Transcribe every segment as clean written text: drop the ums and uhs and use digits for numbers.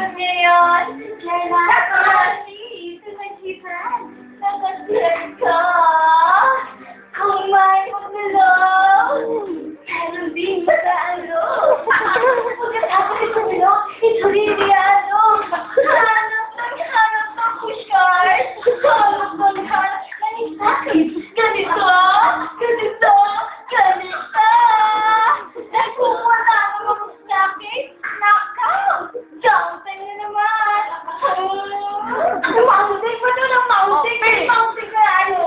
Ikot ngayon. Kailangan dito naghitan. Nakaslan ka. Kung may magalaw. Pero di mataalo. Pagkatapos ito nilo, ito liliano. Hanap ng pushcart. Hanap ng sakit. Ganito. Nagkukuha ng mga sakit. Nakaw. Jumping na naman. Mounting pa doon ang mounting. Mounting ka ano?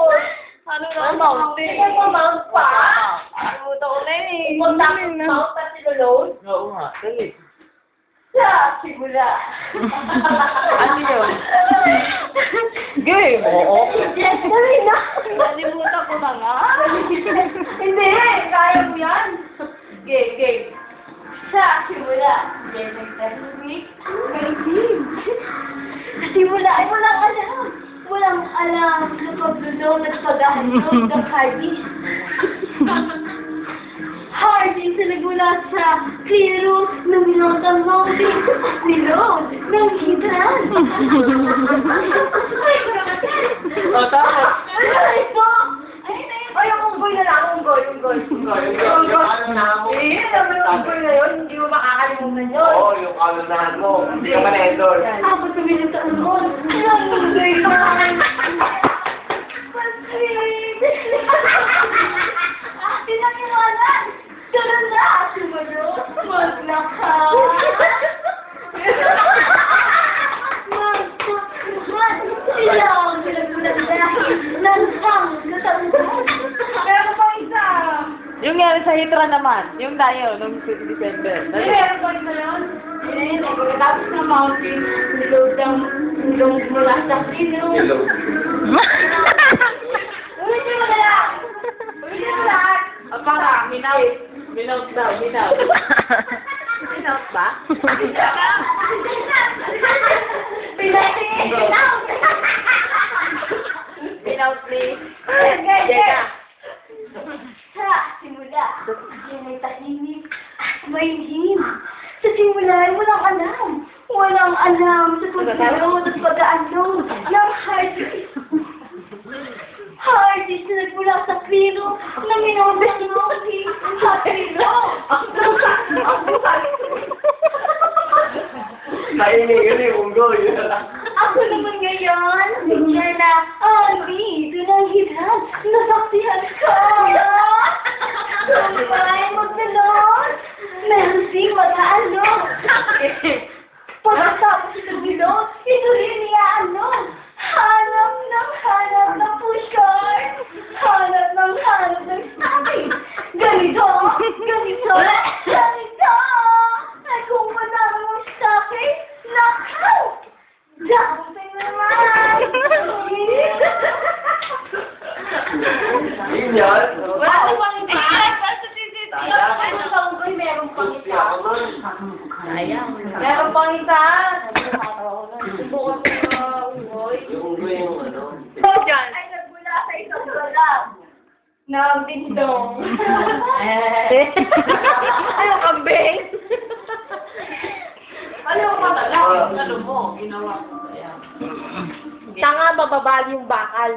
Ano na mounting? Mount pa? Ano ito na eh. Mount pa si Lolo? Oo nga, dali. Sa simula. Ano yun? Game! Oo. Yes, dali na. Nalimutan ko na nga. Hindi, kaya mo yan. Game. Sa simula. Tahimik. Sa simula ay walang alam sa pagdudong at pag-ahandog ng Hardys. Hardys na nagmula sa kliro ng minotang mountain. Nilod ng hidran. O, tapos. Ay, ito! Ay, yung unggoy na lang. Unggoy. Ano na mo? Eh, naman yung unggoy na yun. Hindi mo makakalimutan yun. Oo, yung kalunahan mo. Hindi ka ma-endor. Tapos tumilip sa ulmon. Ilang unggoy ka. Masweet. Pinaniwanan. Ganun na. Sumunod. Maglakaw. Ilang pinagulan dahil nansang natanggal. Meron pang isa. Yung nga sa Hitra naman. Yung tayo, nung December. Meron pang isa yun. Pagkatapos ng mountain, nilod ang ilong mula sa klino. Hello. Ulitin mo na lang. Ulitin mo lahat. Para, minaw daw. Minaw ba? Minaw, please. Jeka. Sa simula, may tahimik at may him. Sa simula ay walang alam. Walang alam sa pagdulot at pag-aanong ng Hardys. Hardys na nagmula sa kliro na minobes ng mountain. Kliro. Nainig yung unggoy. Ako naman ngayon, picture na, dito ng hidran, nasaksihan ka! Kumpay magdalon, meron sing mag-aalok. Pagkatapos ito bilog, ito rin niya-alok. Hanap ng pushcart. Hanap ng sakit. Ganito. Ay kung madami mong sakit, nakaw! Jumping naman! Yun yan. Wala na pang isa. Ano sa unggoy, meron pang isa. Sayang. Meron pang isa. Subukan ko sa unggoy. Yung unggoy yung ano. Ay nagmula sa isang balang. Na dingdong. Ano, kambing? Ano yung matala? Ano mo? Ginawa ko. Tanga, bababali yung bakal.